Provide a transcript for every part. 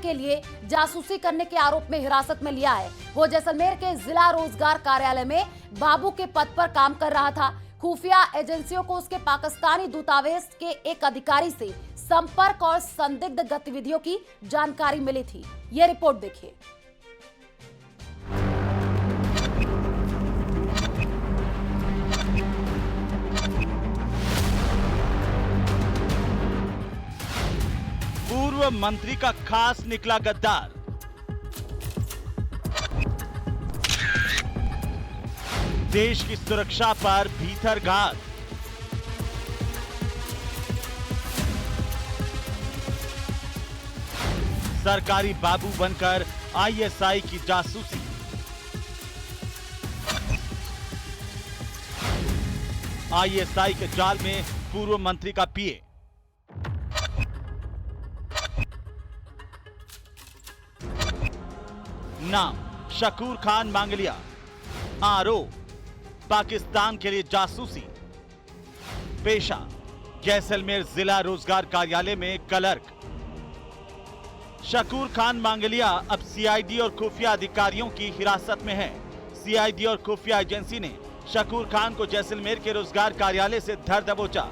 के लिए जासूसी करने के आरोप में हिरासत में लिया है। वो जैसलमेर के जिला रोजगार कार्यालय में बाबू के पद पर काम कर रहा था। खुफिया एजेंसियों को उसके पाकिस्तानी दूतावास के एक अधिकारी से संपर्क और संदिग्ध गतिविधियों की जानकारी मिली थी। ये रिपोर्ट देखिए। पूर्व मंत्री का खास निकला गद्दार। देश की सुरक्षा पर भीतरघात। सरकारी बाबू बनकर आईएसआई की जासूसी। आईएसआई के जाल में पूर्व मंत्री का पीए। नाम शकूर खान मांगलिया। आरोप पाकिस्तान के लिए जासूसी। पेशा जैसलमेर जिला रोजगार कार्यालय में क्लर्क। शकूर खान मांगलिया अब सीआईडी और खुफिया अधिकारियों की हिरासत में है। सीआईडी और खुफिया एजेंसी ने शकूर खान को जैसलमेर के रोजगार कार्यालय से धर दबोचा।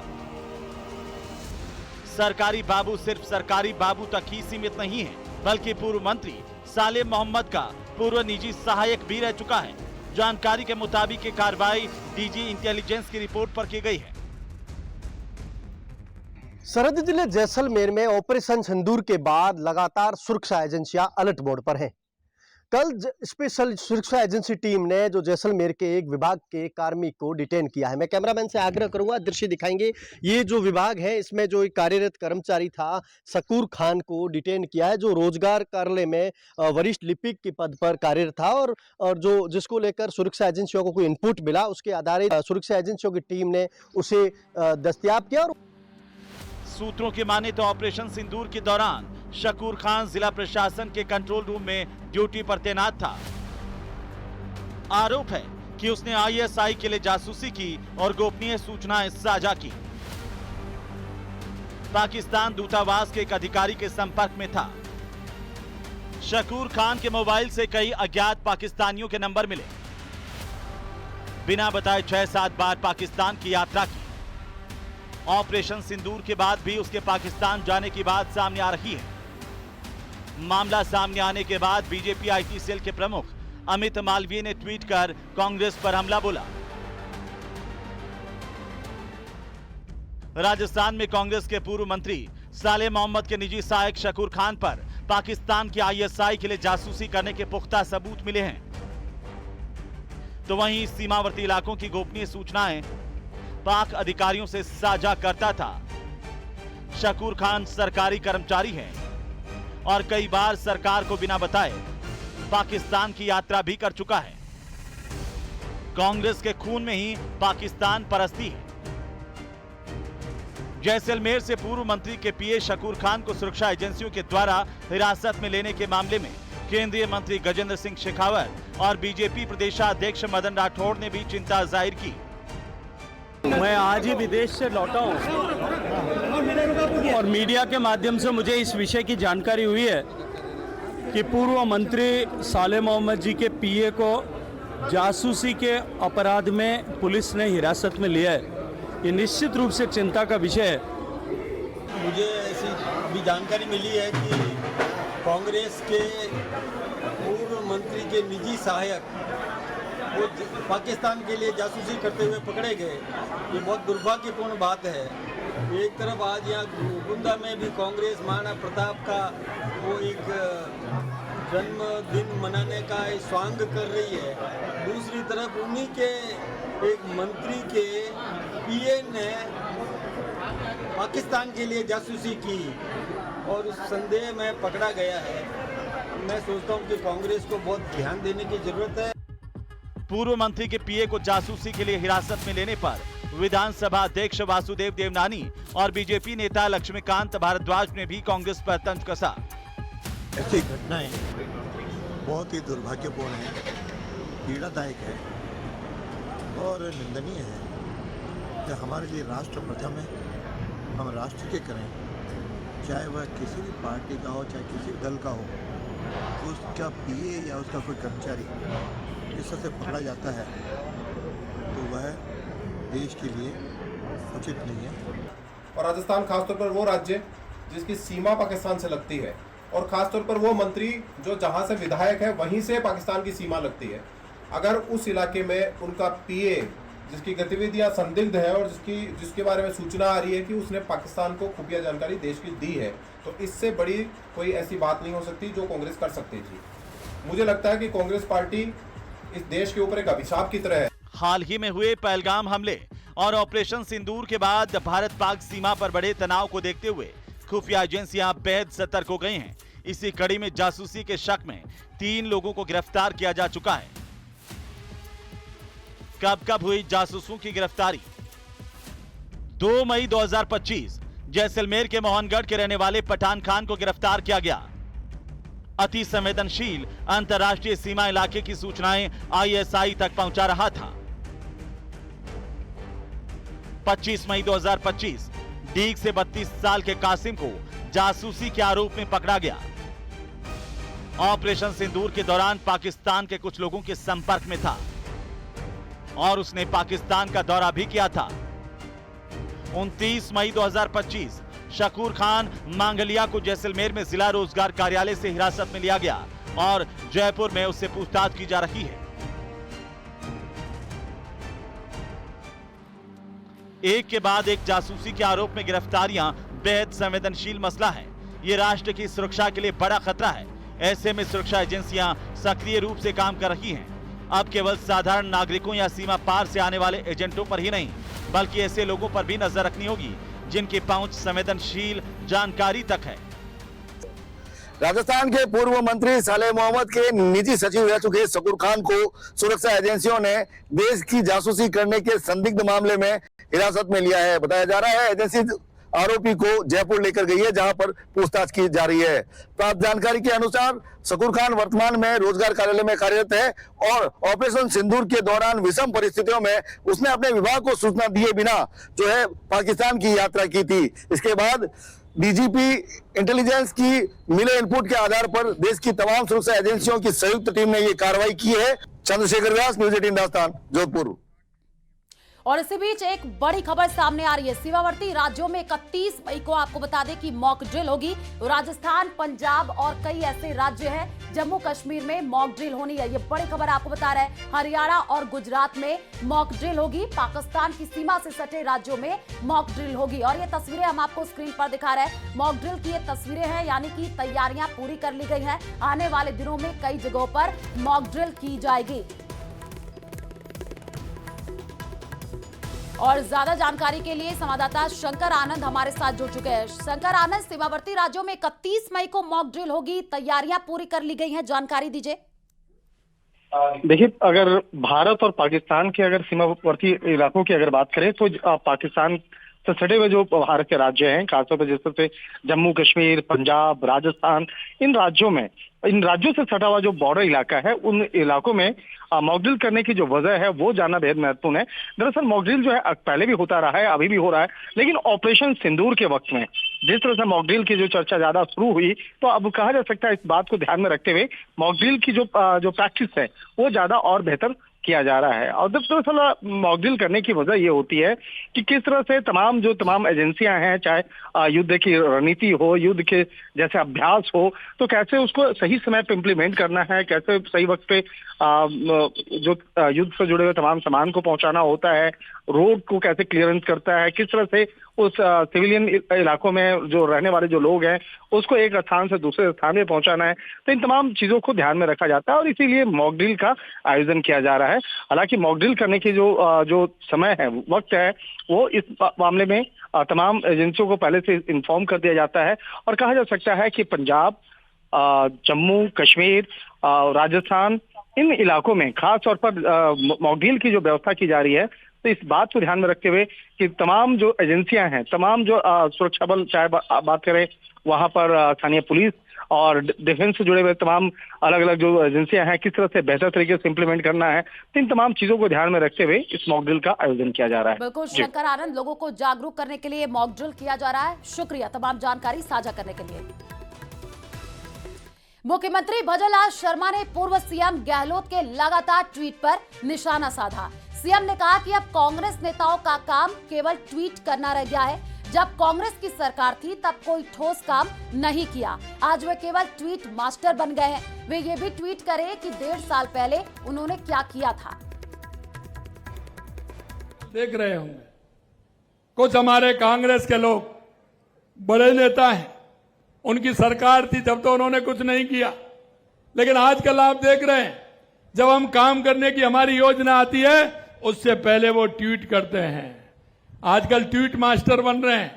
सरकारी बाबू सिर्फ सरकारी बाबू तक ही सीमित नहीं है, बल्कि पूर्व मंत्री सालेम मोहम्मद का पूर्व निजी सहायक भी रह चुका है। जानकारी के मुताबिक ये कार्रवाई डीजी इंटेलिजेंस की रिपोर्ट पर की गई है। सरहदी जिले जैसलमेर में ऑपरेशन सिंदूर के बाद लगातार सुरक्षा एजेंसियां अलर्ट मोड पर हैं। कल स्पेशल सुरक्षा एजेंसी टीम ने जो जैसलमेर के एक विभाग के कार्मिक को डिटेन किया है। मैं कैमरामैन से आग्रह करूंगा, दृश्य दिखाएंगे। ये जो विभाग है इसमें जो एक कार्यरत कर्मचारी था शकूर खान को डिटेन किया है, जो रोजगार कार्यालय में वरिष्ठ लिपिक के पद पर कार्यरत था और जो जिसको लेकर सुरक्षा एजेंसियों को कोई इनपुट मिला, उसके आधारित सुरक्षा एजेंसियों की टीम ने उसे दस्तयाब किया। और सूत्रों की माने तो ऑपरेशन सिंदूर के दौरान शकूर खान जिला प्रशासन के कंट्रोल रूम में ड्यूटी पर तैनात था। आरोप है कि उसने आईएसआई के लिए जासूसी की और गोपनीय सूचनाएं साझा की। पाकिस्तान दूतावास के एक अधिकारी के संपर्क में था। शकूर खान के मोबाइल से कई अज्ञात पाकिस्तानियों के नंबर मिले। बिना बताए 6-7 बार पाकिस्तान की यात्रा की। ऑपरेशन सिंदूर के बाद भी उसके पाकिस्तान जाने की बात सामने आ रही है। मामला सामने आने के बाद बीजेपी आईटी सेल के प्रमुख अमित मालवीय ने ट्वीट कर कांग्रेस पर हमला बोला। राजस्थान में कांग्रेस के पूर्व मंत्री सालेम मोहम्मद के निजी सहायक शकूर खान पर पाकिस्तान की आईएसआई के लिए जासूसी करने के पुख्ता सबूत मिले हैं। तो वहीं सीमावर्ती इलाकों की गोपनीय सूचनाएं पाक अधिकारियों से साझा करता था। शकूर खान सरकारी कर्मचारी है और कई बार सरकार को बिना बताए पाकिस्तान की यात्रा भी कर चुका है। कांग्रेस के खून में ही पाकिस्तान परस्ती है। जैसलमेर से पूर्व मंत्री के पीए शकूर खान को सुरक्षा एजेंसियों के द्वारा हिरासत में लेने के मामले में केंद्रीय मंत्री गजेंद्र सिंह शेखावत और बीजेपी प्रदेशाध्यक्ष मदन राठौड़ ने भी चिंता जाहिर की। मैं आज ही विदेश से लौटा हूँ और मीडिया के माध्यम से मुझे इस विषय की जानकारी हुई है कि पूर्व मंत्री सालेम मोहम्मद जी के पीए को जासूसी के अपराध में पुलिस ने हिरासत में लिया है। ये निश्चित रूप से चिंता का विषय है। मुझे ऐसी भी जानकारी मिली है कि कांग्रेस के पूर्व मंत्री के निजी सहायक वो पाकिस्तान के लिए जासूसी करते हुए पकड़े गए। ये बहुत दुर्भाग्यपूर्ण बात है। एक तरफ आज यहाँ गुंदा में भी कांग्रेस महाराणा प्रताप का वो एक जन्मदिन मनाने का स्वांग कर रही है, दूसरी तरफ उन्हीं के एक मंत्री के पीए ने पाकिस्तान के लिए जासूसी की और उस संदेह में पकड़ा गया है। मैं सोचता हूँ कि कांग्रेस को बहुत ध्यान देने की जरूरत है। पूर्व मंत्री के पीए को जासूसी के लिए हिरासत में लेने पर विधानसभा अध्यक्ष वासुदेव देवनानी और बीजेपी नेता लक्ष्मीकांत भारद्वाज ने भी कांग्रेस पर तंज कसा। ऐसी घटनाएं बहुत ही दुर्भाग्यपूर्ण है, पीड़ादायक है और निंदनीय है। कि हमारे लिए राष्ट्र प्रथम है, हम राष्ट्र के करें चाहे वह किसी भी पार्टी का हो, चाहे किसी दल का हो, उसका पीए या उसका कोई कर्मचारी इस तरह से पकड़ा जाता है तो वह देश के लिए उचित नहीं है। और राजस्थान खासतौर पर वो राज्य जिसकी सीमा पाकिस्तान से लगती है, और खासतौर पर वो मंत्री जो जहां से विधायक है वहीं से पाकिस्तान की सीमा लगती है। अगर उस इलाके में उनका पीए जिसकी गतिविधियां संदिग्ध है और जिसके बारे में सूचना आ रही है कि उसने पाकिस्तान को खुफिया जानकारी देश की दी है, तो इससे बड़ी कोई ऐसी बात नहीं हो सकती जो कांग्रेस कर सकती थी। मुझे लगता है कि कांग्रेस पार्टी इस देश के ऊपर एक अभिशाप की तरह है। हाल ही में हुए पहलगाम हमले और ऑपरेशन सिंदूर के बाद भारत पाक सीमा पर बड़े तनाव को देखते हुए खुफिया एजेंसियां बेहद सतर्क हो गई हैं। इसी कड़ी में जासूसी के शक में 3 लोगों को गिरफ्तार किया जा चुका है। कब हुई जासूसों की गिरफ्तारी? 2 मई 2025 जैसलमेर के मोहनगढ़ के रहने वाले पठान खान को गिरफ्तार किया गया। अति संवेदनशील अंतर्राष्ट्रीय सीमा इलाके की सूचनाएं आईएसआई तक पहुंचा रहा था। 25 मई 2025 डीग से 32 साल के कासिम को जासूसी के आरोप में पकड़ा गया। ऑपरेशन सिंदूर के दौरान पाकिस्तान के कुछ लोगों के संपर्क में था और उसने पाकिस्तान का दौरा भी किया था। 29 मई 2025 शकूर खान मांगलिया को जैसलमेर में जिला रोजगार कार्यालय से हिरासत में लिया गया और जयपुर में उससे पूछताछ की जा रही है। एक के बाद एक जासूसी के आरोप में गिरफ्तारियां बेहद संवेदनशील मसला है। ये राष्ट्र की सुरक्षा के लिए बड़ा खतरा है। ऐसे में सुरक्षा एजेंसियां सक्रिय रूप से काम कर रही हैं। अब केवल साधारण नागरिकों या सीमा पार से आने वाले एजेंटों पर ही नहीं, बल्कि ऐसे लोगों पर भी नजर रखनी होगी जिनकी पहुंच संवेदनशील जानकारी तक है। राजस्थान के पूर्व मंत्री सालेह मोहम्मद के निजी सचिव रह चुके शकूर खान को सुरक्षा एजेंसियों ने देश की जासूसी करने के संदिग्ध मामले में हिरासत में लिया है। बताया जा रहा है एजेंसी आरोपी को जयपुर लेकर गई है, जहां पर पूछताछ की जा रही है। प्राप्त जानकारी के अनुसार शकूर खान वर्तमान में रोजगार कार्यालय में कार्यरत है और ऑपरेशन सिंदूर के दौरान विषम परिस्थितियों में उसने अपने विभाग को सूचना दिए बिना जो है पाकिस्तान की यात्रा की थी। इसके बाद डीजीपी इंटेलिजेंस की मिले इनपुट के आधार पर देश की तमाम सुरक्षा एजेंसियों की संयुक्त टीम ने ये कार्रवाई की है। चंद्रशेखर व्यास, न्यूज 18 राजस्थान, जोधपुर। और इसी बीच एक बड़ी खबर सामने आ रही है। सीमावर्ती राज्यों में 31 मई को आपको बता दें कि मॉक ड्रिल होगी। राजस्थान, पंजाब और कई ऐसे राज्य हैं, जम्मू कश्मीर में मॉक ड्रिल होनी है। ये बड़ी खबर आपको बता रहे हैं। हरियाणा और गुजरात में मॉक ड्रिल होगी। पाकिस्तान की सीमा से सटे राज्यों में मॉक ड्रिल होगी। और ये तस्वीरें हम आपको स्क्रीन पर दिखा रहे हैं। मॉक ड्रिल की ये तस्वीरें हैं, यानी कि तैयारियां पूरी कर ली गई हैं। आने वाले दिनों में कई जगहों पर मॉक ड्रिल की जाएगी। और ज्यादा जानकारी के लिए संवाददाता शंकर आनंद हमारे साथ जुड़ चुके हैं। शंकर आनंद, सीमावर्ती राज्यों में 31 मई को मॉक ड्रिल होगी, तैयारियां पूरी कर ली गई हैं, जानकारी दीजिए। देखिए, अगर भारत और पाकिस्तान के अगर सीमावर्ती इलाकों की अगर बात करें तो पाकिस्तान से सटे हुए जो भारत के राज्य हैं, खासतौर पर जैसे जम्मू कश्मीर, पंजाब, राजस्थान, इन राज्यों से सटा हुआ जो बॉर्डर इलाका है, उन इलाकों में मॉक ड्रिल करने की जो वजह है वो जानना बेहद महत्वपूर्ण है। दरअसल मॉक ड्रिल जो है पहले भी होता रहा है, अभी भी हो रहा है, लेकिन ऑपरेशन सिंदूर के वक्त में जिस तरह से मॉक ड्रिल की जो चर्चा ज्यादा शुरू हुई, तो अब कहा जा सकता है इस बात को ध्यान में रखते हुए मॉक ड्रिल की जो प्रैक्टिस है वो ज्यादा और बेहतर किया जा रहा है। और दरअसल मॉक ड्रिल करने की वजह ये होती है कि किस तरह से तमाम एजेंसियां हैं, चाहे युद्ध की रणनीति हो, युद्ध के जैसे अभ्यास हो, तो कैसे उसको सही समय पे इम्प्लीमेंट करना है, कैसे सही वक्त पे जो युद्ध से जुड़े हुए तमाम सामान को पहुंचाना होता है, रोड को कैसे क्लियरेंस करता है, किस तरह से उस सिविलियन इलाकों में जो रहने वाले जो लोग हैं उसको एक स्थान से दूसरे स्थान में पहुंचाना है। तो इन तमाम चीजों को ध्यान में रखा जाता है और इसीलिए मॉक ड्रिल का आयोजन किया जा रहा है। हालांकि मॉक ड्रिल करने की जो समय है, वक्त है, वो इस मामले में तमाम एजेंसियों को पहले से इन्फॉर्म कर दिया जाता है और कहा जा सकता है कि पंजाब, जम्मू कश्मीर, राजस्थान, इन इलाकों में खास तौर पर मॉक ड्रिल की जो व्यवस्था की जा रही है, तो इस बात को ध्यान में रखते हुए कि तमाम जो एजेंसियां हैं, तमाम जो सुरक्षा बल, चाहे बात करें वहां पर स्थानीय पुलिस और डिफेंस से जुड़े हुए तमाम अलग अलग जो एजेंसियां हैं किस तरह से बेहतर तरीके से इंप्लीमेंट करना है, इन तमाम चीजों को ध्यान में रखते हुए इस मॉक ड्रिल का आयोजन किया जा रहा है। बिल्कुल शंकर आनंद, लोगों को जागरूक करने के लिए मॉक ड्रिल किया जा रहा है। शुक्रिया तमाम जानकारी साझा करने के लिए। मुख्यमंत्री भजनलाल शर्मा ने पूर्व सीएम गहलोत के लगातार ट्वीट पर निशाना साधा। सीएम ने कहा कि अब कांग्रेस नेताओं का काम केवल ट्वीट करना रह गया है। जब कांग्रेस की सरकार थी तब कोई ठोस काम नहीं किया, आज वे केवल ट्वीट मास्टर बन गए हैं। वे ये भी ट्वीट करें कि 1.5 साल पहले उन्होंने क्या किया था। देख रहे होंगे कुछ हमारे कांग्रेस के लोग बड़े नेता हैं, उनकी सरकार थी तब तो उन्होंने कुछ नहीं किया, लेकिन आजकल आप देख रहे हैं जब हम काम करने की हमारी योजना आती है उससे पहले वो ट्वीट करते हैं। आजकल ट्वीट मास्टर बन रहे हैं।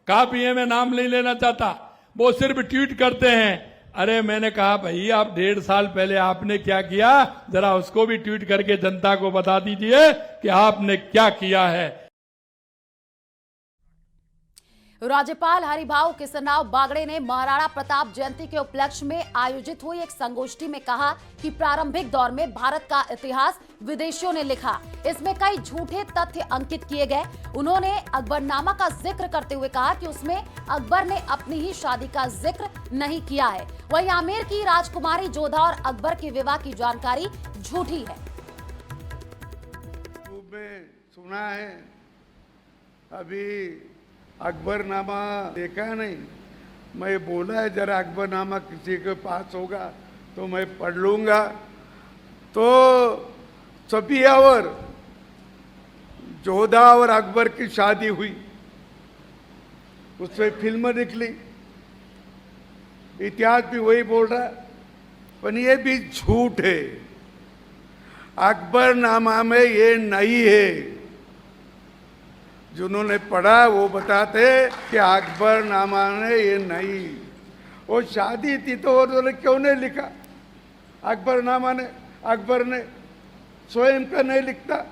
काफी में नाम नहीं लेना चाहता, वो सिर्फ ट्वीट करते हैं। अरे मैंने कहा भाई आप 1.5 साल पहले आपने क्या किया, जरा उसको भी ट्वीट करके जनता को बता दीजिए कि आपने क्या किया है। राज्यपाल हरिभाऊ किशनराव बागड़े ने महाराणा प्रताप जयंती के उपलक्ष्य में आयोजित हुई एक संगोष्ठी में कहा कि प्रारंभिक दौर में भारत का इतिहास विदेशियों ने लिखा, इसमें कई झूठे तथ्य अंकित किए गए। उन्होंने अकबरनामा का जिक्र करते हुए कहा कि उसमें अकबर ने अपनी ही शादी का जिक्र नहीं किया है। वहीं आमेर की राजकुमारी जोधा और अकबर के विवाह की जानकारी झूठी है। सुना है, अभी अकबरनामा देखा नहीं, मैं बोला है जरा अकबरनामा किसी के पास होगा तो मैं पढ़ लूंगा। तो सफिया और जोधा और अकबर की शादी हुई, उससे फिल्म निकली, इतिहास भी वही बोल रहा है, पर ये भी झूठ है। अकबरनामा में ये नहीं है। जिन्होंने पढ़ा वो बताते कि अकबरनामा ने ये नहीं, वो शादी थी तो उन्होंने क्यों नहीं लिखा अकबरनामा ने? अकबर ने स्वयं का नहीं लिखता।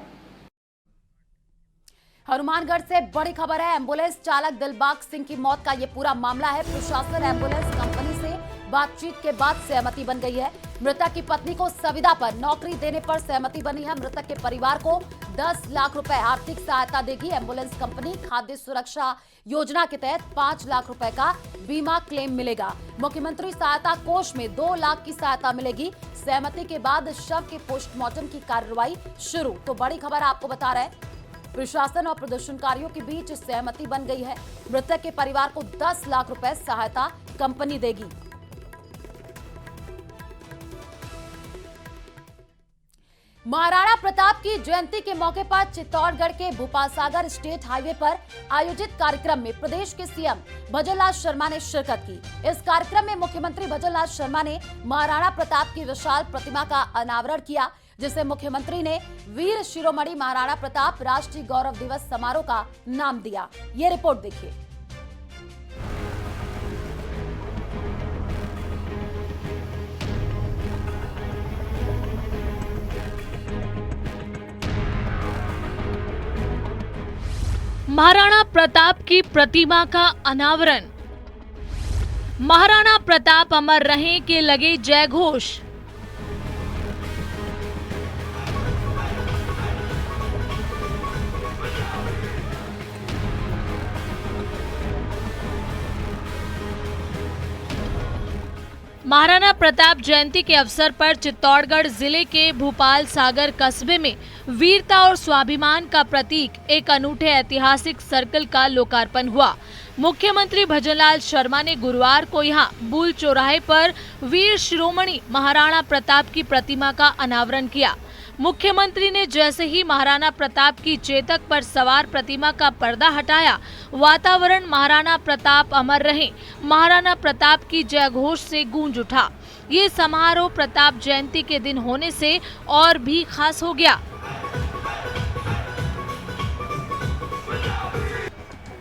हनुमानगढ़ से बड़ी खबर है। एम्बुलेंस चालक दिलबाग सिंह की मौत का ये पूरा मामला है। प्रशासन एम्बुलेंस कंपनी से बातचीत के बाद सहमति बन गई है। मृतक की पत्नी को संविदा पर नौकरी देने पर सहमति बनी है। मृतक के परिवार को 10 लाख रुपए आर्थिक सहायता देगी एम्बुलेंस कंपनी। खाद्य सुरक्षा योजना के तहत 5 लाख रुपए का बीमा क्लेम मिलेगा। मुख्यमंत्री सहायता कोष में 2 लाख की सहायता मिलेगी। सहमति के बाद शव के पोस्टमार्टम की कार्रवाई शुरू। तो बड़ी खबर आपको बता रहे हैं, प्रशासन और प्रदर्शनकारियों के बीच सहमति बन गई है। मृतक के परिवार को 10 लाख रुपए सहायता कंपनी देगी। महाराणा प्रताप की जयंती के मौके पर चित्तौड़गढ़ के भोपाल सागर स्टेट हाईवे पर आयोजित कार्यक्रम में प्रदेश के सीएम भजनलाल शर्मा ने शिरकत की। इस कार्यक्रम में मुख्यमंत्री भजनलाल शर्मा ने महाराणा प्रताप की विशाल प्रतिमा का अनावरण किया, जिसे मुख्यमंत्री ने वीर शिरोमणि महाराणा प्रताप राष्ट्रीय गौरव दिवस समारोह का नाम दिया। ये रिपोर्ट देखिए। महाराणा प्रताप की प्रतिमा का अनावरण। महाराणा प्रताप अमर रहें के लगे जय घोष। महाराणा प्रताप जयंती के अवसर पर चित्तौड़गढ़ जिले के भोपाल सागर कस्बे में वीरता और स्वाभिमान का प्रतीक एक अनूठे ऐतिहासिक सर्कल का लोकार्पण हुआ। मुख्यमंत्री भजनलाल शर्मा ने गुरुवार को यहां बुल चौराहे पर वीर शिरोमणि महाराणा प्रताप की प्रतिमा का अनावरण किया। मुख्यमंत्री ने जैसे ही महाराणा प्रताप की चेतक पर सवार प्रतिमा का पर्दा हटाया, वातावरण महाराणा प्रताप अमर रहे, महाराणा प्रताप की जय घोष से गूंज उठा। ये समारोह प्रताप जयंती के दिन होने से और भी खास हो गया।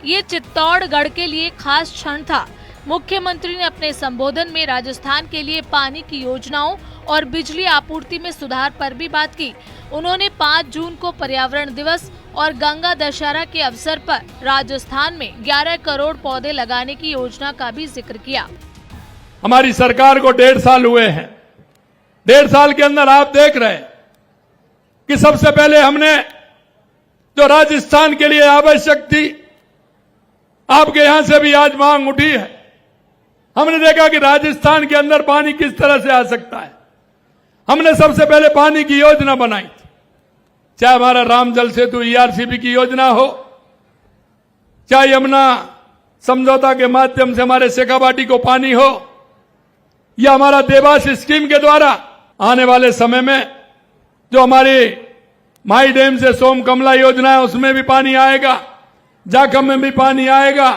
ये चित्तौड़गढ़ के लिए खास क्षण था। मुख्यमंत्री ने अपने संबोधन में राजस्थान के लिए पानी की योजनाओं और बिजली आपूर्ति में सुधार पर भी बात की। उन्होंने 5 जून को पर्यावरण दिवस और गंगा दशहरा के अवसर पर राजस्थान में 11 करोड़ पौधे लगाने की योजना का भी जिक्र किया। हमारी सरकार को 1.5 साल हुए हैं। 1.5 साल के अंदर आप देख रहे हैं कि सबसे पहले हमने जो राजस्थान के लिए आवश्यक थी, आपके यहां से भी आज मांग उठी है। हमने देखा कि राजस्थान के अंदर पानी किस तरह से आ सकता है। हमने सबसे पहले पानी की योजना बनाई थी, चाहे हमारा राम जल सेतु ERCP की योजना हो, चाहे यमुना समझौता के माध्यम से हमारे शेखावाटी को पानी हो, या हमारा देवास स्कीम के द्वारा आने वाले समय में जो हमारी माई डैम से सोम कमला योजना है उसमें भी पानी आएगा, जाखम में भी पानी आएगा,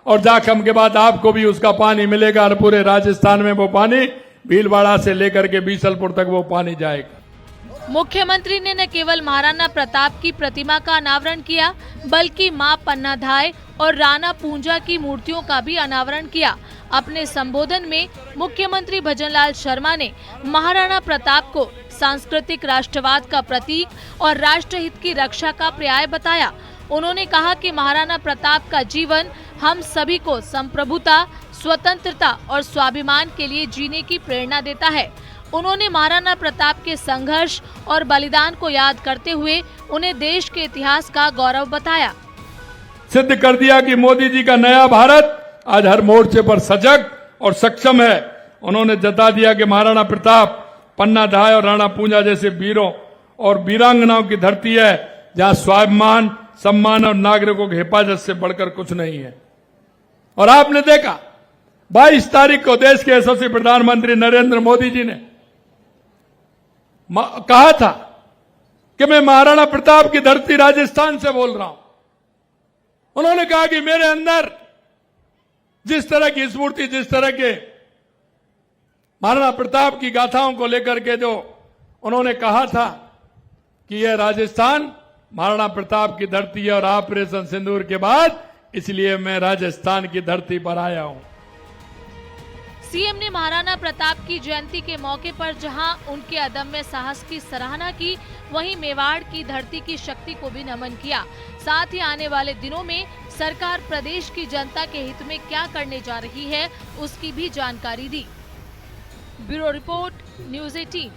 और जाखम के बाद आपको भी उसका पानी मिलेगा और पूरे राजस्थान में वो पानी भीलवाड़ा से लेकर के बीसलपुर तक वो पानी जाएगा। मुख्यमंत्री ने न केवल महाराणा प्रताप की प्रतिमा का अनावरण किया, बल्कि मां पन्नाधाय और राणा पूंजा की मूर्तियों का भी अनावरण किया। अपने संबोधन में मुख्यमंत्री भजनलाल शर्मा ने महाराणा प्रताप को सांस्कृतिक राष्ट्रवाद का प्रतीक और राष्ट्रहित की रक्षा का पर्याय बताया। उन्होंने कहा कि महाराणा प्रताप का जीवन हम सभी को संप्रभुता, स्वतंत्रता और स्वाभिमान के लिए जीने की प्रेरणा देता है। उन्होंने महाराणा प्रताप के संघर्ष और बलिदान को याद करते हुए उन्हें देश के इतिहास का गौरव बताया। सिद्ध कर दिया कि मोदी जी का नया भारत आज हर मोर्चे पर सजग और सक्षम है। उन्होंने जता दिया कि महाराणा प्रताप, पन्नाधाय और राणा पूंजा जैसे वीरों और वीरांगनाओं की धरती है, जहां स्वाभिमान, सम्मान और नागरिकों की हिफाजत से बढ़कर कुछ नहीं है। और आपने देखा 22 तारीख को देश के यशस्वी प्रधानमंत्री नरेंद्र मोदी जी ने कहा था कि मैं महाराणा प्रताप की धरती राजस्थान से बोल रहा हूं। उन्होंने कहा कि मेरे अंदर जिस तरह की स्फूर्ति, जिस तरह के महाराणा प्रताप की गाथाओं को लेकर के जो उन्होंने कहा था कि यह राजस्थान महाराणा प्रताप की धरती है और ऑपरेशन सिंदूर के बाद इसलिए मैं राजस्थान की धरती पर आया हूं। सीएम ने महाराणा प्रताप की जयंती के मौके पर जहां उनके अदम्य साहस की सराहना की, वहीं मेवाड़ की धरती की शक्ति को भी नमन किया। साथ ही आने वाले दिनों में सरकार प्रदेश की जनता के हित में क्या करने जा रही है उसकी भी जानकारी दी। Bureau report, news 18।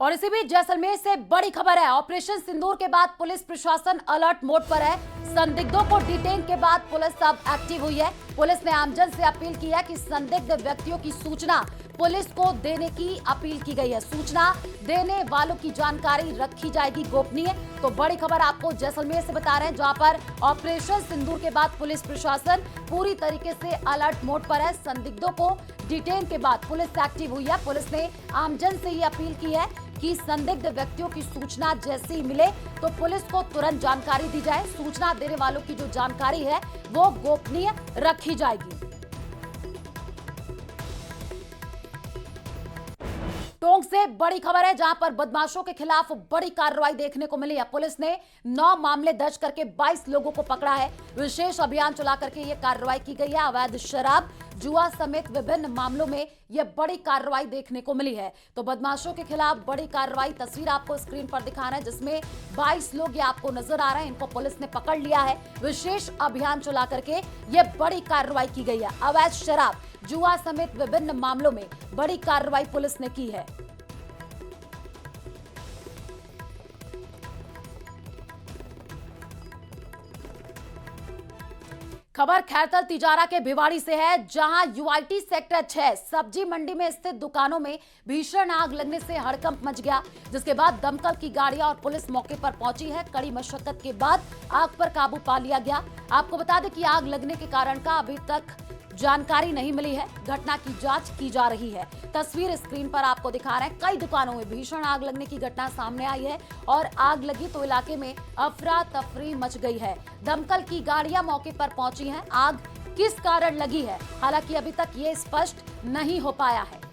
और इसी बीच जैसलमेर से बड़ी खबर है। ऑपरेशन सिंदूर के बाद पुलिस प्रशासन अलर्ट मोड पर है। संदिग्धों को डिटेन के बाद पुलिस अब एक्टिव हुई है। पुलिस ने आमजन से अपील की है कि संदिग्ध व्यक्तियों की सूचना पुलिस को देने की अपील की गई है। सूचना देने वालों की जानकारी रखी जाएगी गोपनीय। तो बड़ी खबर आपको जैसलमेर से बता रहे हैं, जहां पर ऑपरेशन सिंदूर के बाद पुलिस प्रशासन पूरी तरीके से अलर्ट मोड पर है। संदिग्धों को डिटेन के बाद पुलिस एक्टिव हुई है। पुलिस ने आमजन से ये अपील की है कि संदिग्ध व्यक्तियों की सूचना जैसे ही मिले तो पुलिस को तुरंत जानकारी दी जाए। सूचना देने वालों की जो जानकारी है वो गोपनीय रखी जाएगी। टोंक से बड़ी खबर है, जहां पर बदमाशों के खिलाफ बड़ी कार्रवाई देखने को मिली है। पुलिस ने 9 मामले दर्ज करके 22 लोगों को पकड़ा है। विशेष अभियान चला करके ये कार्रवाई की गई है। अवैध शराब, जुआ समेत विभिन्न मामलों में यह बड़ी कार्रवाई देखने को मिली है। तो बदमाशों के खिलाफ बड़ी कार्रवाई, तस्वीर आपको स्क्रीन पर दिखा रहे हैं, जिसमें 22 लोग ये आपको नजर आ रहे हैं। इनको पुलिस ने पकड़ लिया है। विशेष अभियान चला करके यह बड़ी कार्रवाई की गई है। अवैध शराब, जुआ समेत विभिन्न मामलों में बड़ी कार्रवाई पुलिस ने की है। खबर खैरतल तिजारा के भिवाड़ी से है, जहां यूआईटी सेक्टर 6 सब्जी मंडी में स्थित दुकानों में भीषण आग लगने से हड़कंप मच गया, जिसके बाद दमकल की गाड़ियां और पुलिस मौके पर पहुंची है। कड़ी मशक्कत के बाद आग पर काबू पा लिया गया। आपको बता दें कि आग लगने के कारण का अभी तक जानकारी नहीं मिली है। घटना की जांच की जा रही है। तस्वीर स्क्रीन पर आपको दिखा रहे हैं। कई दुकानों में भीषण आग लगने की घटना सामने आई है और आग लगी तो इलाके में अफरा तफरी मच गई है। दमकल की गाड़ियां मौके पर पहुंची हैं। आग किस कारण लगी है, हालांकि अभी तक ये स्पष्ट नहीं हो पाया है।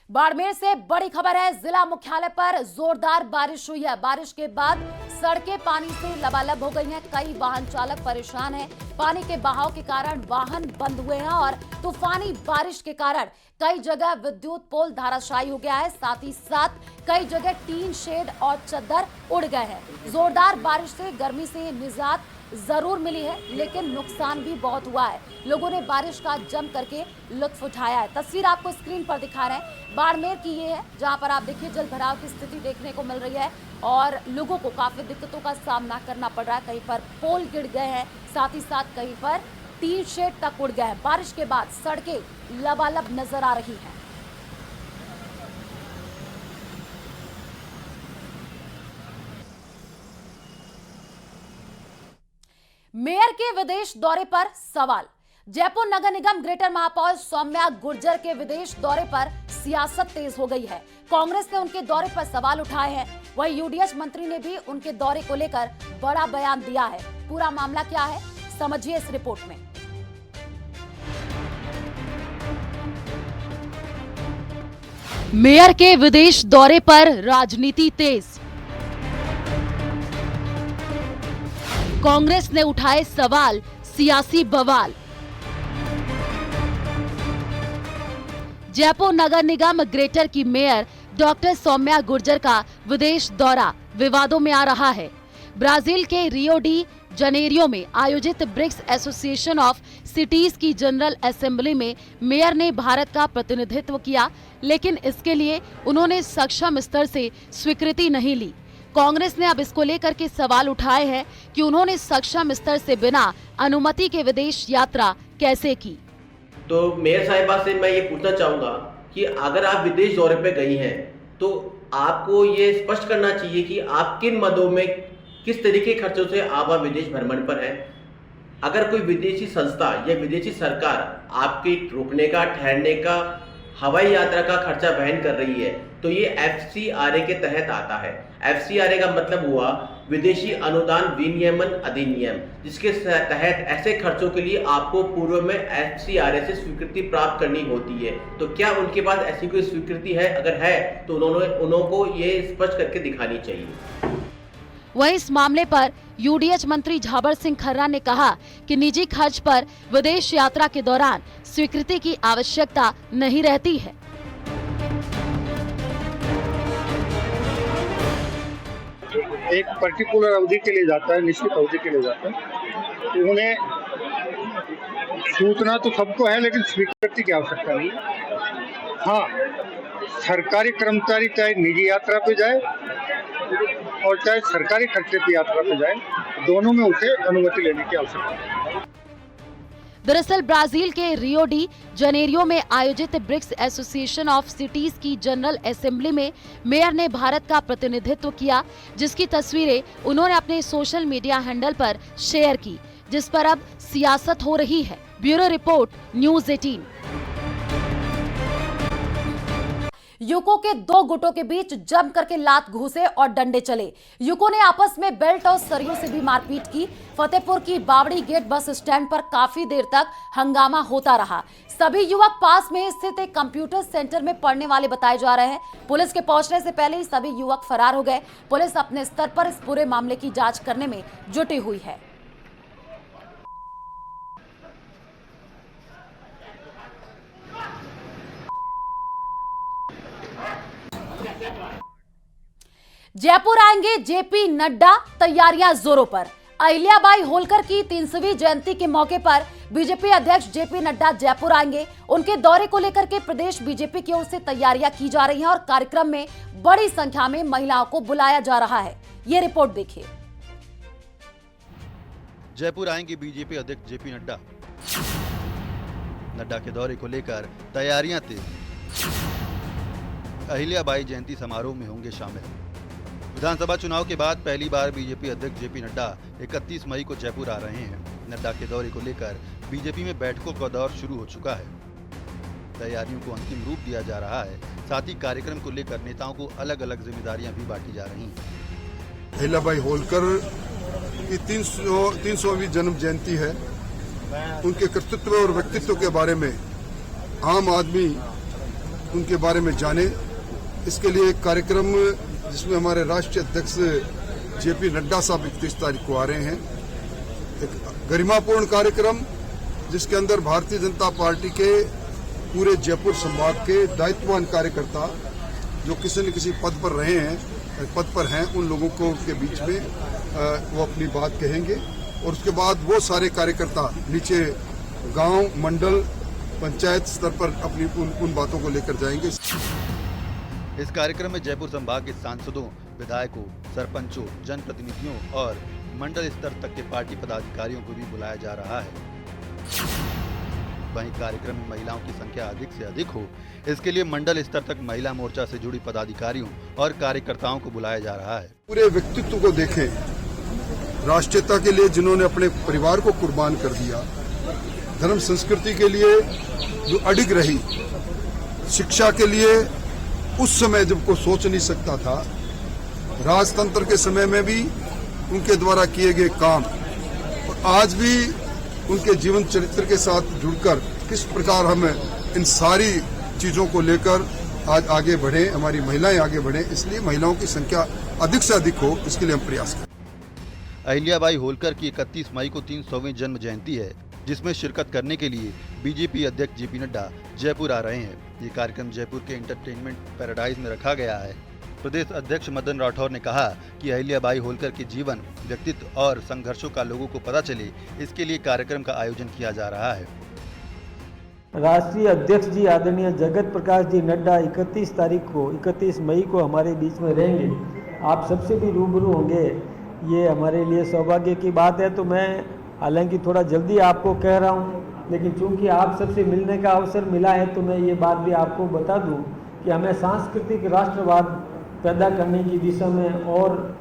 बाड़मेर से बड़ी खबर है। जिला मुख्यालय पर जोरदार बारिश हुई है। बारिश के बाद सड़कें पानी से लबालब हो गई हैं, कई वाहन चालक परेशान हैं। पानी के बहाव के कारण वाहन बंद हुए हैं और तूफानी बारिश के कारण कई जगह विद्युत पोल धराशायी हो गया है। साथ ही साथ कई जगह टीन शेड और चद्दर उड़ गए हैं। जोरदार बारिश से गर्मी से निजात जरूर मिली है, लेकिन नुकसान भी बहुत हुआ है। लोगों ने बारिश का जम करके लुत्फ उठाया है। तस्वीर आपको स्क्रीन पर दिखा रहे हैं, बाड़मेर की ये है, जहां पर आप देखिए जल भराव की स्थिति देखने को मिल रही है और लोगों को काफी दिक्कतों का सामना करना पड़ रहा है। कहीं पर पोल गिर गए हैं, साथ ही साथ कहीं पर टीन शेड तक उड़ गए हैं। बारिश के बाद सड़कें लबालब नजर आ रही हैं। मेयर के विदेश दौरे पर सवाल। जयपुर नगर निगम ग्रेटर महापौर सौम्या गुर्जर के विदेश दौरे पर सियासत तेज हो गई है। कांग्रेस ने उनके दौरे पर सवाल उठाए हैं। वहीं यूडीएच मंत्री ने भी उनके दौरे को लेकर बड़ा बयान दिया है। पूरा मामला क्या है, समझिए इस रिपोर्ट में। मेयर के विदेश दौरे पर राजनीति तेज। कांग्रेस ने उठाए सवाल, सियासी बवाल। जयपुर नगर निगम ग्रेटर की मेयर डॉक्टर सौम्या गुर्जर का विदेश दौरा विवादों में आ रहा है। ब्राजील के रियो डी जनेरियो में आयोजित ब्रिक्स एसोसिएशन ऑफ सिटीज की जनरल असेंबली में मेयर ने भारत का प्रतिनिधित्व किया, लेकिन इसके लिए उन्होंने सक्षम स्तर से स्वीकृति नहीं ली। कांग्रेस ने अब इसको लेकर के सवाल उठाए हैं कि उन्होंने सक्षम स्तर से बिना अनुमति के विदेश यात्रा कैसे की। तो मेयर साहिबा से मैं ये पूछना चाहूंगा कि अगर आप विदेश दौरे पे गई हैं तो आपको ये स्पष्ट करना चाहिए कि आप किन मदों में किस तरीके के खर्चों से आप विदेश भ्रमण पर हैं। अगर कोई विदेशी संस्था या विदेशी सरकार आपके रुकने का, ठहरने का, हवाई यात्रा का खर्चा वहन कर रही है तो ये FCRA के तहत आता है। FCRA का मतलब हुआ विदेशी अनुदान विनियमन अधिनियम, जिसके तहत ऐसे खर्चों के लिए आपको पूर्व में FCRA से स्वीकृति प्राप्त करनी होती है। तो क्या उनके पास ऐसी कोई स्वीकृति है? अगर है तो उनको ये स्पष्ट करके दिखानी चाहिए। वहीं इस मामले पर यूडीएच मंत्री झाबर सिंह खर्रा ने कहा कि निजी खर्च पर विदेश यात्रा के दौरान स्वीकृति की आवश्यकता नहीं रहती है। एक पर्टिकुलर अवधि के लिए जाता है, निश्चित अवधि के लिए जाता है, तो उन्हें सूचना तो सबको है, लेकिन स्वीकृति की आवश्यकता नहीं है। हाँ, सरकारी कर्मचारी चाहे निजी यात्रा पे जाए और चाहे सरकारी खर्चे की यात्रा पे जाए, दोनों में उसे अनुमति लेने की आवश्यकता है। दरअसल ब्राजील के रियो डी जनेरियो में आयोजित ब्रिक्स एसोसिएशन ऑफ सिटीज की जनरल असेंबली में मेयर ने भारत का प्रतिनिधित्व किया, जिसकी तस्वीरें उन्होंने अपने सोशल मीडिया हैंडल पर शेयर की, जिस पर अब सियासत हो रही है। Bureau report, news 18। युवकों के दो गुटों के बीच जम करके लात घूसे और डंडे चले। युवकों ने आपस में बेल्ट और सरियों से भी मारपीट की। फतेहपुर की बावड़ी गेट बस स्टैंड पर काफी देर तक हंगामा होता रहा। सभी युवक पास में स्थित एक कंप्यूटर सेंटर में पढ़ने वाले बताए जा रहे हैं। पुलिस के पहुंचने से पहले ही सभी युवक फरार हो गए। पुलिस अपने स्तर पर इस पूरे मामले की जांच करने में जुटी हुई है। जयपुर आएंगे जेपी नड्डा, तैयारियां जोरों पर। अहिल्याबाई होलकर की 300वीं जयंती के मौके पर बीजेपी अध्यक्ष जेपी नड्डा जयपुर आएंगे। उनके दौरे को लेकर के प्रदेश बीजेपी की ओर से तैयारियां की जा रही हैं और कार्यक्रम में बड़ी संख्या में महिलाओं को बुलाया जा रहा है। ये रिपोर्ट देखिए। जयपुर आएंगे बीजेपी अध्यक्ष जेपी नड्डा। नड्डा के दौरे को लेकर तैयारियां तेज। अहिल्याबाई जयंती समारोह में होंगे शामिल। विधानसभा चुनाव के बाद पहली बार बीजेपी अध्यक्ष जेपी नड्डा 31 मई को जयपुर आ रहे हैं। नड्डा के दौरे को लेकर बीजेपी में बैठकों का दौर शुरू हो चुका है। तैयारियों को अंतिम रूप दिया जा रहा है। साथ ही कार्यक्रम को लेकर नेताओं को अलग अलग जिम्मेदारियां भी बांटी जा रही हैं। अहिल्याबाई होलकर की 300वीं जन्म जयंती है। उनके कर्तृत्व और व्यक्तित्व के बारे में आम आदमी उनके बारे में जाने, इसके लिए एक कार्यक्रम जिसमें हमारे राष्ट्रीय अध्यक्ष जेपी नड्डा साहब 31 तारीख को आ रहे हैं। एक गरिमापूर्ण कार्यक्रम जिसके अंदर भारतीय जनता पार्टी के पूरे जयपुर संभाग के दायित्ववान कार्यकर्ता जो किसी न किसी पद पर रहे हैं, पद पर हैं, उन लोगों को के बीच में वो अपनी बात कहेंगे और उसके बाद वो सारे कार्यकर्ता नीचे गांव, मंडल, पंचायत स्तर पर अपनी उन बातों को लेकर जाएंगे। इस कार्यक्रम में जयपुर संभाग के सांसदों, विधायकों, सरपंचों, जनप्रतिनिधियों और मंडल स्तर तक के पार्टी पदाधिकारियों को भी बुलाया जा रहा है। वहीं कार्यक्रम में महिलाओं की संख्या अधिक से अधिक हो, इसके लिए मंडल स्तर तक महिला मोर्चा से जुड़ी पदाधिकारियों और कार्यकर्ताओं को बुलाया जा रहा है। पूरे व्यक्तित्व को देखें, राष्ट्रीयता के लिए जिन्होंने अपने परिवार को कुर्बान कर दिया, धर्म संस्कृति के लिए जो अडिग रही, शिक्षा के लिए उस समय जब कोई सोच नहीं सकता था, राजतंत्र के समय में भी उनके द्वारा किए गए काम और आज भी उनके जीवन चरित्र के साथ जुड़कर किस प्रकार हम इन सारी चीजों को लेकर आज आगे बढ़े, हमारी महिलाएं आगे बढ़े, इसलिए महिलाओं की संख्या अधिक से अधिक हो, इसके लिए हम प्रयास करें। अहिल्याबाई होलकर की 31 मई को 300वीं जन्म जयंती है, जिसमें शिरकत करने के लिए बीजेपी अध्यक्ष जेपी नड्डा जयपुर आ रहे हैं। ये कार्यक्रम जयपुर के एंटरटेनमेंट पैराडाइज में रखा गया है। प्रदेश अध्यक्ष मदन राठौर ने कहा कि अहिल्याबाई होलकर के जीवन, व्यक्तित्व और संघर्षों का लोगों को पता चले, इसके लिए कार्यक्रम का आयोजन किया जा रहा है। राष्ट्रीय अध्यक्ष जी आदरणीय जगत प्रकाश जी नड्डा 31 मई को हमारे बीच में रहेंगे। आप सबसे भी रूबरू होंगे, ये हमारे लिए सौभाग्य की बात है। तो मैं हालांकि थोड़ा जल्दी आपको कह रहा हूँ, लेकिन चूंकि आप सबसे मिलने का अवसर मिला है तो मैं ये बात भी आपको बता दूँ कि हमें सांस्कृतिक राष्ट्रवाद पैदा करने की दिशा में और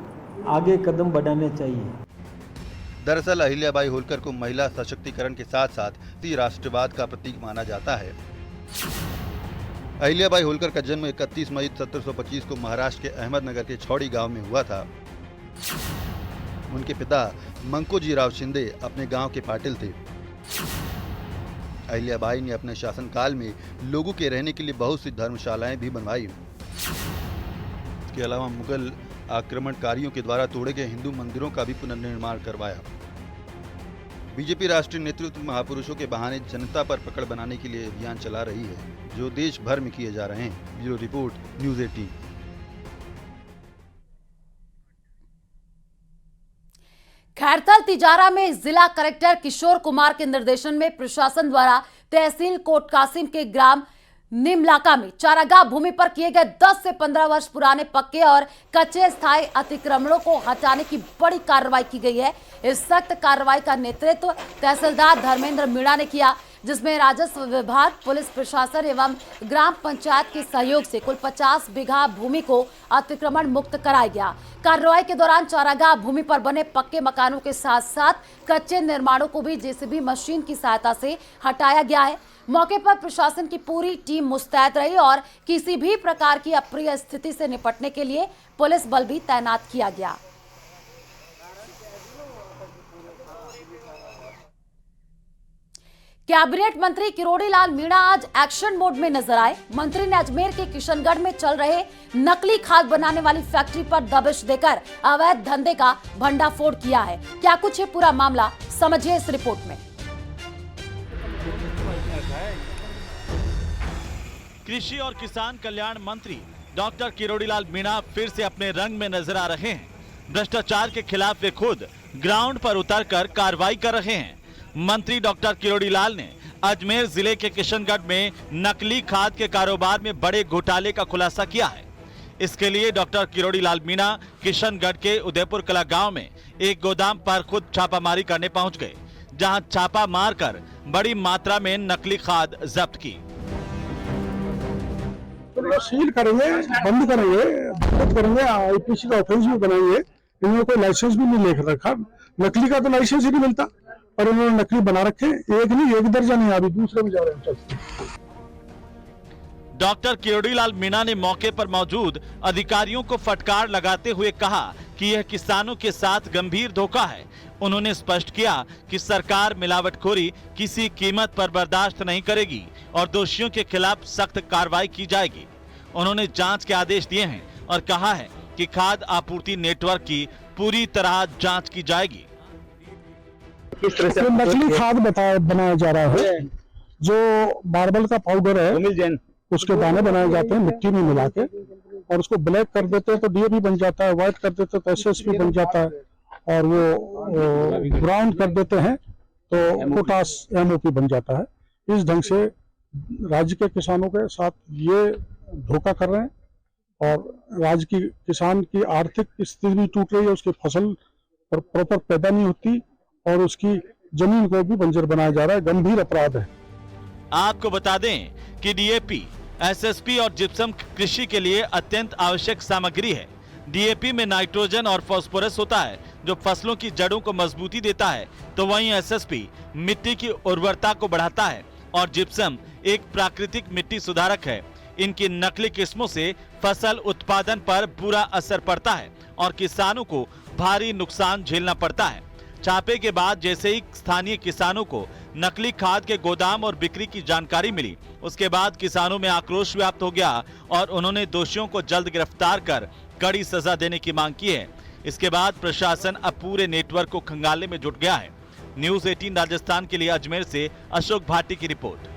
आगे कदम बढ़ाने चाहिए। दरअसल अहिल्याबाई होलकर को महिला सशक्तिकरण के साथ साथ राष्ट्रवाद का प्रतीक माना जाता है। अहिल्याबाई होलकर का जन्म 31 मई 1725 को महाराष्ट्र के अहमदनगर के छौड़ी गांव में हुआ था। उनके पिता मंकोजीराव शिंदे अपने गांव के पाटिल थे। अहिल्याबाई ने अपने शासनकाल में लोगों के रहने के लिए बहुत सी धर्मशालाएं भी बनवाई। इसके अलावा मुगल आक्रमणकारियों के द्वारा तोड़े गए हिंदू मंदिरों का भी पुनर्निर्माण करवाया। बीजेपी राष्ट्रीय नेतृत्व महापुरुषों के बहाने जनता पर पकड़ बनाने के लिए अभियान चला रही है, जो देश भर में किए जा रहे हैं। Bureau report, news 18। Khairthal Tijara में जिला कलेक्टर किशोर कुमार के निर्देशन में प्रशासन द्वारा तहसील कोट कासिम के ग्राम निमलाका में चारागाह भूमि पर किए गए 10 से 15 वर्ष पुराने पक्के और कच्चे स्थायी अतिक्रमणों को हटाने की बड़ी कार्रवाई की गई है। इस सख्त कार्रवाई का नेतृत्व तहसीलदार धर्मेंद्र मीणा ने किया, जिसमें राजस्व विभाग, पुलिस प्रशासन एवं ग्राम पंचायत के सहयोग से कुल 50 बीघा भूमि को अतिक्रमण मुक्त कराया गया। कार्रवाई के दौरान चारागाह भूमि पर बने पक्के मकानों के साथ साथ कच्चे निर्माणों को भी जेसीबी मशीन की सहायता से हटाया गया है। मौके पर प्रशासन की पूरी टीम मुस्तैद रही और किसी भी प्रकार की अप्रिय स्थिति से निपटने के लिए पुलिस बल भी तैनात किया गया। कैबिनेट मंत्री किरोड़ी लाल मीणा आज एक्शन मोड में नजर आए। मंत्री ने अजमेर के किशनगढ़ में चल रहे नकली खाद बनाने वाली फैक्ट्री पर दबिश देकर अवैध धंधे का भंडाफोड़ किया है। क्या कुछ है पूरा मामला, समझिए इस रिपोर्ट में। कृषि और किसान कल्याण मंत्री डॉक्टर किरोड़ी लाल मीणा फिर से अपने रंग में नजर आ रहे हैं। भ्रष्टाचार के खिलाफ वे खुद ग्राउंड पर उतरकर कार्रवाई कर रहे हैं। मंत्री डॉक्टर किरोड़ी लाल ने अजमेर जिले के किशनगढ़ में नकली खाद के कारोबार में बड़े घोटाले का खुलासा किया है। इसके लिए डॉक्टर किरोड़ी लाल मीणा किशनगढ़ के उदयपुर कला गांव में एक गोदाम पर खुद छापामारी करने पहुंच गए, जहां छापा मारकर बड़ी मात्रा में नकली खाद जब्त की। सील करेंगे, बंद करेंगे, आईपीसी का ऑफेंस भी बनाएंगे। इन्होंने कोई लाइसेंस भी नहीं लेकर रखा, नकली का तो लाइसेंस ही नहीं मिलता, और उन्होंने नकली बना रखे। एक नहीं, एक दर्जन है, अभी दूसरे में जा रहे हैं। डॉक्टर किरोड़ी लाल मीणा ने मौके पर मौजूद अधिकारियों को फटकार लगाते हुए कहा कि यह किसानों के साथ गंभीर धोखा है। उन्होंने स्पष्ट किया कि सरकार मिलावटखोरी किसी कीमत पर बर्दाश्त नहीं करेगी और दोषियों के खिलाफ सख्त कार्रवाई की जाएगी। उन्होंने जांच के आदेश दिए हैं और कहा है कि खाद आपूर्ति नेटवर्क की पूरी तरह जांच की जाएगी। किस तरह से नकली खाद बनाया जा रहा है, जो मार्बल का पाउडर है उसके दाने बनाए जाते हैं मिट्टी में मिला के, और उसको ब्लैक कर देते हैं तो डीएपी बन जाता है, व्हाइट कर देते हैं तो एसएसपी बन जाता है, और वो ब्राउन कर देते हैं तो पोटास एमओपी बन जाता है। इस ढंग से राज्य के किसानों के साथ ये धोखा कर रहे हैं, और राज्य की किसान की आर्थिक स्थिति भी टूट रही है, उसकी फसल पर प्रॉपर पैदा नहीं होती, और उसकी जमीन को भी बंजर बनाया जा रहा है। गंभीर अपराध है। आपको बता दें कि डीएपी, एसएसपी और जिप्सम कृषि के लिए अत्यंत आवश्यक सामग्री है। डीएपी में नाइट्रोजन और फास्फोरस होता है जो फसलों की जड़ों को मजबूती देता है, तो वहीं एसएसपी मिट्टी की उर्वरता को बढ़ाता है, और जिप्सम एक प्राकृतिक मिट्टी सुधारक है। इनकी नकली किस्मों से फसल उत्पादन पर बुरा असर पड़ता है और किसानों को भारी नुकसान झेलना पड़ता है। छापे के बाद जैसे ही स्थानीय किसानों को नकली खाद के गोदाम और बिक्री की जानकारी मिली, उसके बाद किसानों में आक्रोश व्याप्त हो गया और उन्होंने दोषियों को जल्द गिरफ्तार कर कड़ी सजा देने की मांग की है। इसके बाद प्रशासन अब पूरे नेटवर्क को खंगालने में जुट गया है। न्यूज़ 18 राजस्थान के लिए अजमेर से अशोक भाटी की रिपोर्ट।